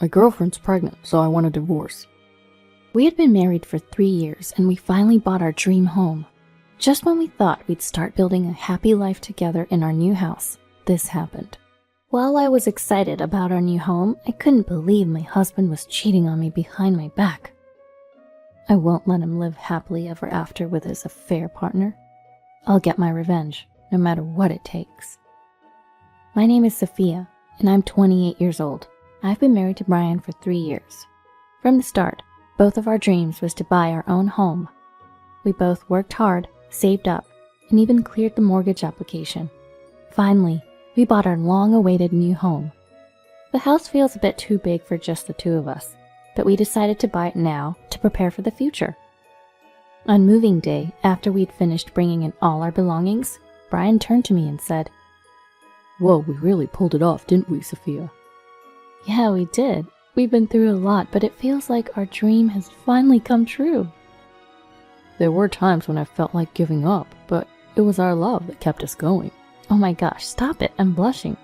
My girlfriend's pregnant, so I want a divorce. We had been married for 3 years and we finally bought our dream home. Just when we thought we'd start building a happy life together in our new house, this happened. While I was excited about our new home, I couldn't believe my husband was cheating on me behind my back. I won't let him live happily ever after with his affair partner. I'll get my revenge, no matter what it takes. My name is Sophia, and I'm 28 years old. I've been married to Brian for 3 years. From the start, both of our dreams was to buy our own home. We both worked hard, saved up, and even cleared the mortgage application. Finally, we bought our long-awaited new home. The house feels a bit too big for just the two of us, but we decided to buy it now to prepare for the future. On moving day, after we'd finished bringing in all our belongings, Brian turned to me and said, "Whoa, we really pulled it off, didn't we, Sophia?" "Yeah, we did. We've been through a lot, but it feels like our dream has finally come true." There were times when I felt like giving up, but it was our love that kept us going. Oh my gosh, stop it, I'm blushing.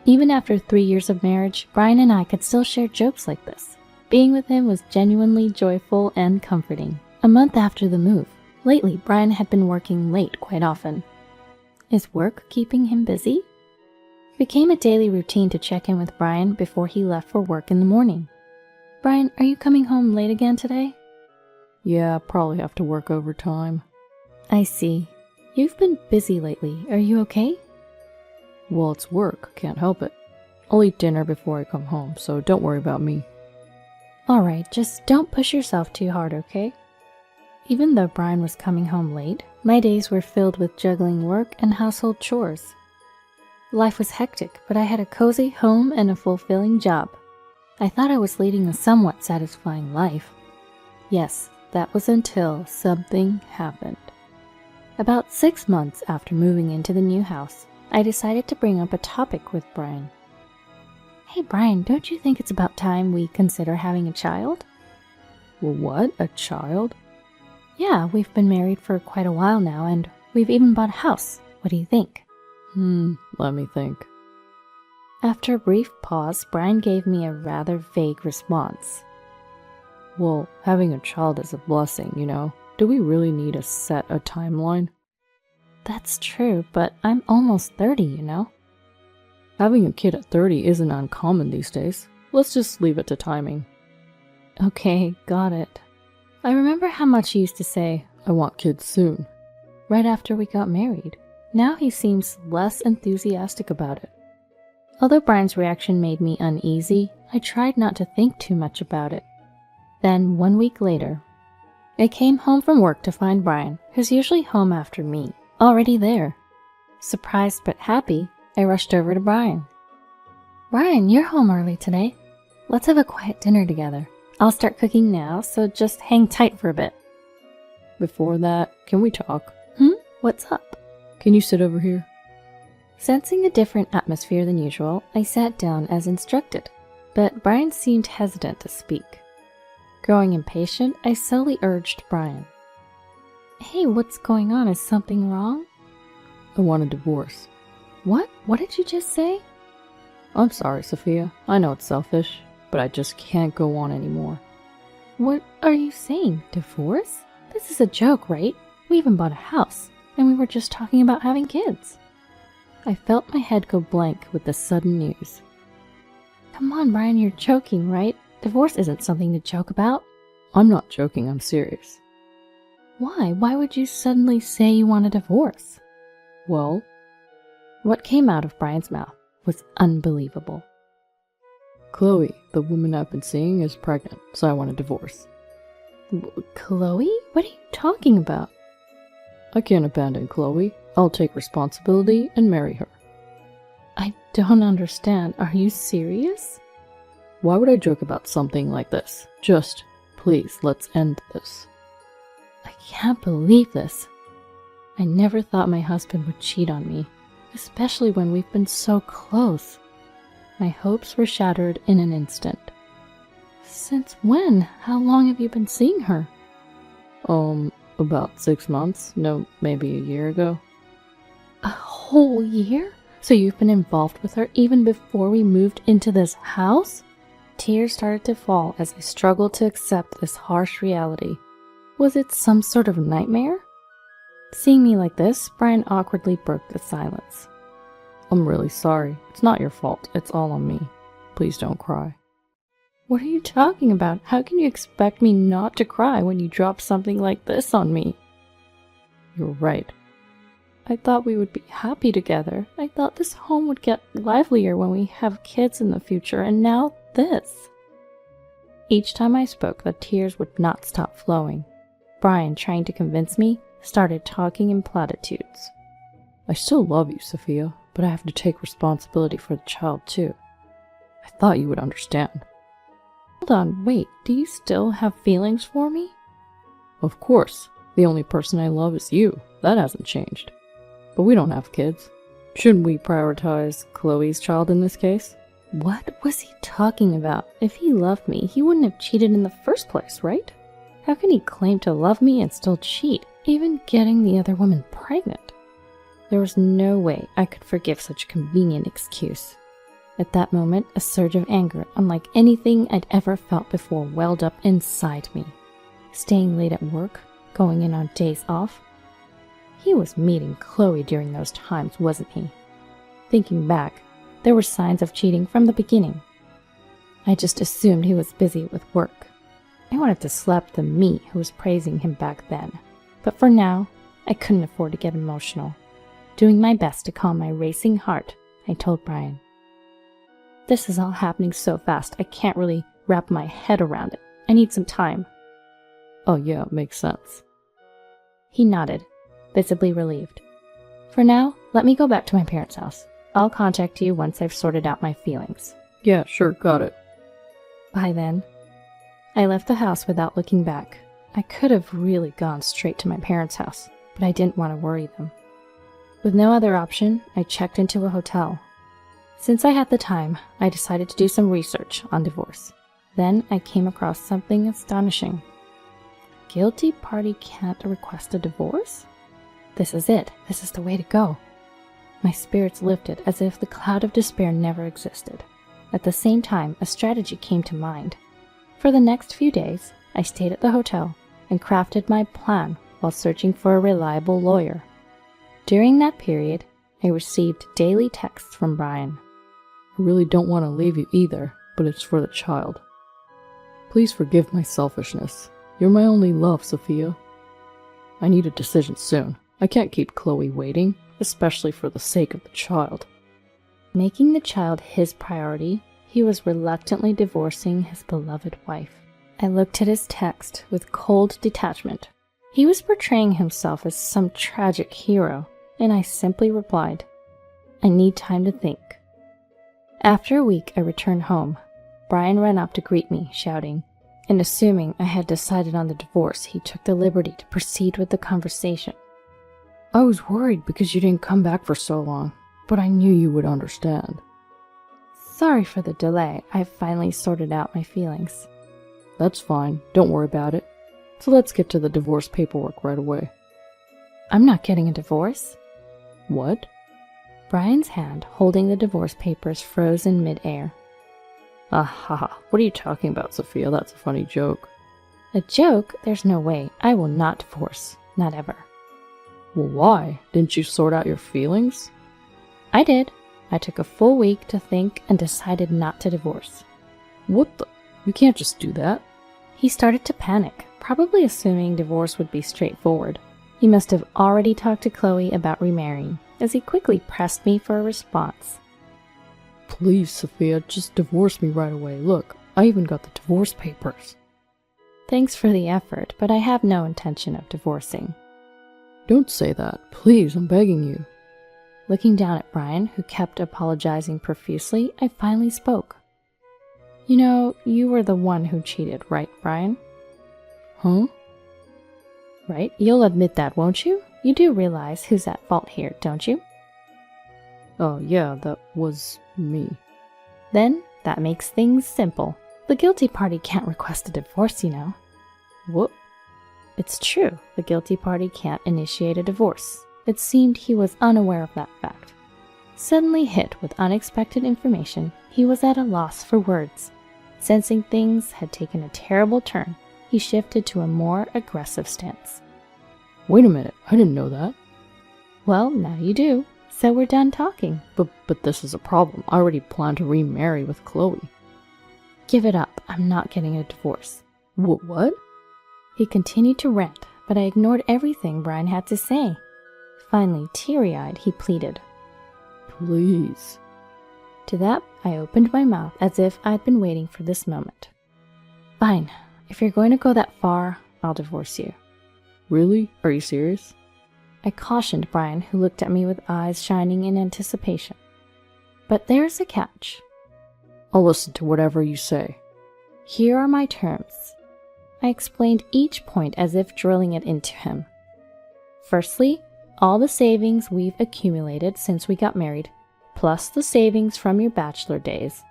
Even after 3 years of marriage, Brian and I could still share jokes like this. Being with him was genuinely joyful and comforting. A month after the move, lately Brian had been working late quite often. Is work keeping him busy? It became a daily routine to check in with Brian before he left for work in the morning. "Brian, are you coming home late again today?" Yeah, probably have to work overtime. "I see. You've been busy lately. Are you okay?" Well, it's work. Can't help it. I'll eat dinner before I come home, so don't worry about me. Alright, just don't push yourself too hard, okay? Even though Brian was coming home late, my days were filled with juggling work and household chores. Life was hectic, but I had a cozy home and a fulfilling job. I thought I was leading a somewhat satisfying life. Yes, that was until something happened. About 6 months after moving into the new house, I decided to bring up a topic with Brian. "Hey Brian, don't you think it's about time we consider having a child?" Well, what? A child? "Yeah, we've been married for quite a while now, and we've even bought a house. What do you think?" Let me think. After a brief pause, Brian gave me a rather vague response. Well, having a child is a blessing, you know. Do we really need to set a timeline? "That's true, but I'm almost 30, you know." Having a kid at 30 isn't uncommon these days. Let's just leave it to timing. Okay, got it. I remember how much he used to say, "I want kids soon," right after we got married. Now he seems less enthusiastic about it. Although Brian's reaction made me uneasy, I tried not to think too much about it. Then, 1 week later, I came home from work to find Brian, who's usually home after me, already there. Surprised but happy, I rushed over to Brian. "Brian, you're home early today. Let's have a quiet dinner together. I'll start cooking now, so just hang tight for a bit." Before that, can we talk? What's up?" Can you sit over here? Sensing a different atmosphere than usual, I sat down as instructed, but Brian seemed hesitant to speak. Growing impatient, I slowly urged Brian. "Hey, what's going on? Is something wrong?" I want a divorce. "What? What did you just say?" I'm sorry, Sophia. I know it's selfish, but I just can't go on anymore. "What are you saying? Divorce? This is a joke, right? We even bought a house, and we were just talking about having kids." I felt my head go blank with the sudden news. "Come on, Brian, you're joking, right? Divorce isn't something to joke about." I'm not joking, I'm serious. "Why? Why would you suddenly say you want a divorce?" Well, What came out of Brian's mouth was unbelievable. Chloe, the woman I've been seeing, is pregnant, so I want a divorce. Chloe? What are you talking about? I can't abandon Chloe. I'll take responsibility and marry her. I don't understand. Are you serious? Why would I joke about something like this? Just, please, let's end this. I can't believe this. I never thought my husband would cheat on me, especially when we've been so close. My hopes were shattered in an instant. Since when? How long have you been seeing her? About 6 months. No, maybe a year ago. A whole year? So you've been involved with her even before we moved into this house? Do tears started to fall as I struggled to accept this harsh reality. Was it some sort of nightmare? Seeing me like this, Brian awkwardly broke the silence. I'm really sorry. It's not your fault. It's all on me. Please don't cry. What are you talking about? How can you expect me not to cry when you drop something like this on me? You're right. I thought we would be happy together. I thought this home would get livelier when we have kids in the future, and now this. Each time I spoke, the tears would not stop flowing. Brian, trying to convince me, started talking in platitudes. I still love you, Sophia, but I have to take responsibility for the child too. I thought you would understand. Hold on, wait, do you still have feelings for me? Of course. The only person I love is you. That hasn't changed. But we don't have kids. Shouldn't we prioritize Chloe's child in this case? What was he talking about? If he loved me, he wouldn't have cheated in the first place, right? How can he claim to love me and still cheat, even getting the other woman pregnant? There was no way I could forgive such a convenient excuse. At that moment, a surge of anger, unlike anything I'd ever felt before, welled up inside me. Staying late at work, going in on days off. He was meeting Chloe during those times, wasn't he? Thinking back, there were signs of cheating from the beginning. I just assumed he was busy with work. I wanted to slap the me who was praising him back then. But for now, I couldn't afford to get emotional. Doing my best to calm my racing heart, I told Brian. This is all happening so fast, I can't really wrap my head around it. I need some time. Oh yeah, makes sense. He nodded, visibly relieved. For now, let me go back to my parents' house. I'll contact you once I've sorted out my feelings. Yeah, sure, got it. Bye then. I left the house without looking back. I could have really gone straight to my parents' house, but I didn't want to worry them. With no other option, I checked into a hotel. Since I had the time, I decided to do some research on divorce. Then I came across something astonishing. Guilty party can't request a divorce? This is it. This is the way to go. My spirits lifted as if the cloud of despair never existed. At the same time, a strategy came to mind. For the next few days, I stayed at the hotel and crafted my plan while searching for a reliable lawyer. During that period, I received daily texts from Brian. I really don't want to leave you either, but it's for the child. Please forgive my selfishness. You're my only love, Sophia. I need a decision soon. I can't keep Chloe waiting, especially for the sake of the child. Making the child his priority, he was reluctantly divorcing his beloved wife. I looked at his text with cold detachment. He was portraying himself as some tragic hero, and I simply replied, I need time to think. After a week, I returned home. Brian ran up to greet me, shouting, and assuming I had decided on the divorce, he took the liberty to proceed with the conversation. I was worried because you didn't come back for so long, but I knew you would understand. Sorry for the delay. I've finally sorted out my feelings. That's fine. Don't worry about it. So let's get to the divorce paperwork right away. I'm not getting a divorce. What? Brian's hand holding the divorce papers froze in midair. Aha, what are you talking about, Sophia? That's a funny joke. A joke? There's no way. I will not divorce. Not ever. Well, why? Didn't you sort out your feelings? I did. I took a full week to think and decided not to divorce. What the? You can't just do that. He started to panic, probably assuming divorce would be straightforward. He must have already talked to Chloe about remarrying, as he quickly pressed me for a response. Please, Sophia, just divorce me right away. Look, I even got the divorce papers. Thanks for the effort, but I have no intention of divorcing. Don't say that. Please, I'm begging you. Looking down at Brian, who kept apologizing profusely, I finally spoke. You know, you were the one who cheated, right, Brian? Huh? Right? You'll admit that, won't you? You do realize who's at fault here, don't you? Oh, yeah, that was me. Then, that makes things simple. The guilty party can't request a divorce, you know. What? It's true, the guilty party can't initiate a divorce. It seemed he was unaware of that fact. Suddenly hit with unexpected information, he was at a loss for words. Sensing things had taken a terrible turn, he shifted to a more aggressive stance. Wait a minute, I didn't know that. Well, now you do, so we're done talking. But this is a problem. I already plan to remarry with Chloe. Give it up, I'm not getting a divorce. What? He continued to rant, but I ignored everything Brian had to say. Finally, teary-eyed, he pleaded. Please. To that, I opened my mouth as if I'd been waiting for this moment. Fine, if you're going to go that far, I'll divorce you. Really? Are you serious? I cautioned Brian, who looked at me with eyes shining in anticipation. But there's a catch. I'll listen to whatever you say. Here are my terms. I explained each point as if drilling it into him. Firstly, all the savings we've accumulated since we got married, plus the savings from your bachelor days,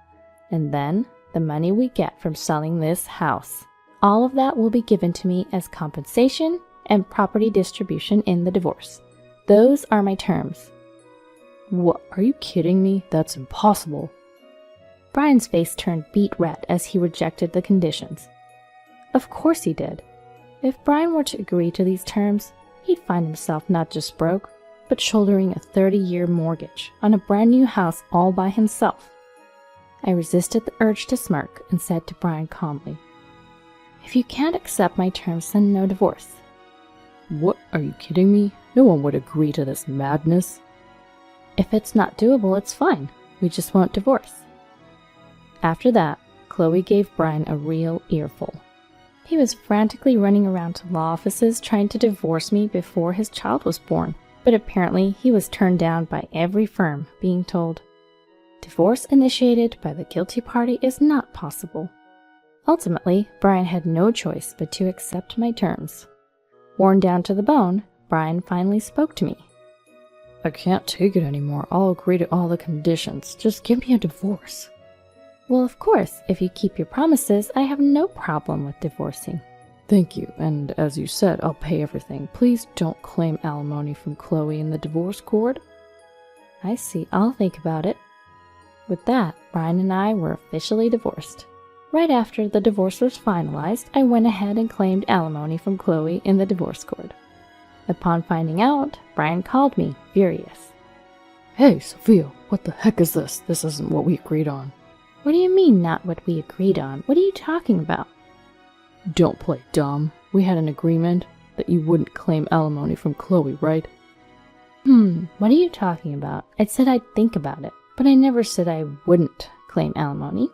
and then the money we get from selling this house. All of that will be given to me as compensation and property distribution in the divorce. Those are my terms. What? Are you kidding me? That's impossible. Brian's face turned beet red as he rejected the conditions. Of course he did. If Brian were to agree to these terms, he'd find himself not just broke, but shouldering a 30-year mortgage on a brand new house all by himself. I resisted the urge to smirk and said to Brian calmly, "If you can't accept my terms, then no divorce." What? Are you kidding me? No one would agree to this madness. If it's not doable, it's fine. We just won't divorce. After that, Chloe gave Brian a real earful. He was frantically running around to law offices trying to divorce me before his child was born, but apparently he was turned down by every firm, being told, "Divorce initiated by the guilty party is not possible." Ultimately, Brian had no choice but to accept my terms. Worn down to the bone, Brian finally spoke to me. I can't take it anymore. I'll agree to all the conditions. Just give me a divorce. Well, of course, if you keep your promises, I have no problem with divorcing. Thank you, and as you said, I'll pay everything. Please don't claim alimony from Chloe in the divorce court. I see, I'll think about it. With that, Brian and I were officially divorced. Right after the divorce was finalized, I went ahead and claimed alimony from Chloe in the divorce court. Upon finding out, Brian called me, furious. Hey, Sophia, what the heck is this? This isn't what we agreed on. What do you mean, not what we agreed on? What are you talking about? Don't play dumb. We had an agreement that you wouldn't claim alimony from Chloe, right? What are you talking about? I said I'd think about it, but I never said I wouldn't claim alimony.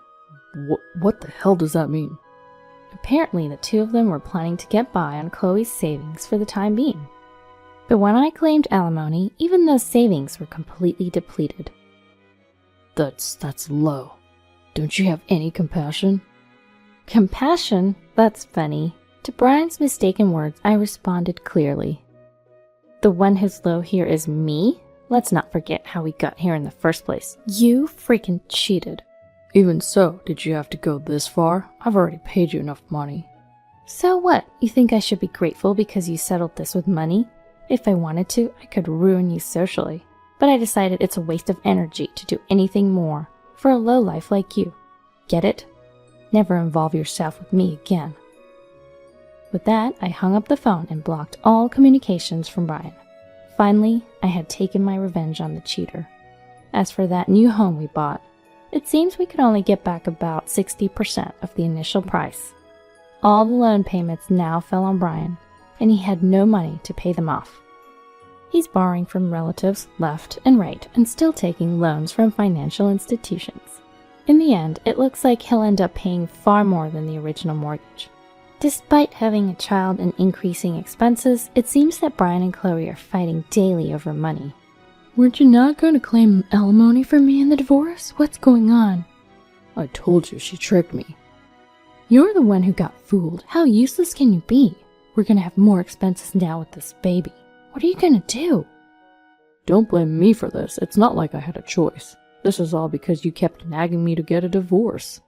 What the hell does that mean? Apparently, the two of them were planning to get by on Chloe's savings for the time being. But when I claimed alimony, even those savings were completely depleted. That's low. Don't you have any compassion? Compassion? That's funny. To Brian's mistaken words, I responded clearly. The one who's low here is me? Let's not forget how we got here in the first place. You freaking cheated. Even so, did you have to go this far? I've already paid you enough money. So what? You think I should be grateful because you settled this with money? If I wanted to, I could ruin you socially. But I decided it's a waste of energy to do anything more for a lowlife like you. Get it? Never involve yourself with me again. With that, I hung up the phone and blocked all communications from Brian. Finally, I had taken my revenge on the cheater. As for that new home we bought, it seems we could only get back about 60% of the initial price. All the loan payments now fell on Brian, and he had no money to pay them off. He's borrowing from relatives left and right and still taking loans from financial institutions. In the end, it looks like he'll end up paying far more than the original mortgage. Despite having a child and increasing expenses, it seems that Brian and Chloe are fighting daily over money. Weren't you not going to claim alimony from me in the divorce? What's going on? I told you she tricked me. You're the one who got fooled. How useless can you be? We're going to have more expenses now with this baby. What are you going to do? Don't blame me for this. It's not like I had a choice. This is all because you kept nagging me to get a divorce.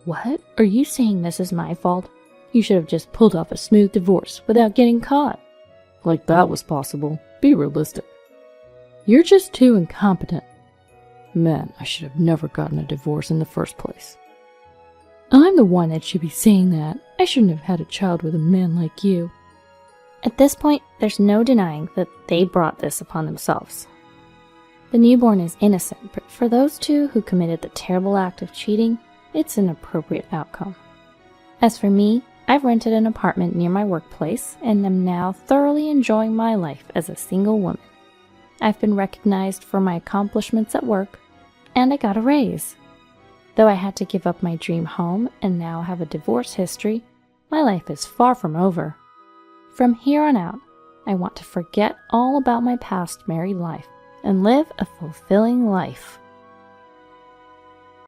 What? Are you saying this is my fault? You should have just pulled off a smooth divorce without getting caught. Like that was possible. Be realistic. You're just too incompetent. Man, I should have never gotten a divorce in the first place. I'm the one that should be saying that. I shouldn't have had a child with a man like you. At this point, there's no denying that they brought this upon themselves. The newborn is innocent, but for those two who committed the terrible act of cheating, it's an appropriate outcome. As for me, I've rented an apartment near my workplace and am now thoroughly enjoying my life as a single woman. I've been recognized for my accomplishments at work, and I got a raise. Though I had to give up my dream home and now have a divorce history, my life is far from over. From here on out, I want to forget all about my past married life and live a fulfilling life.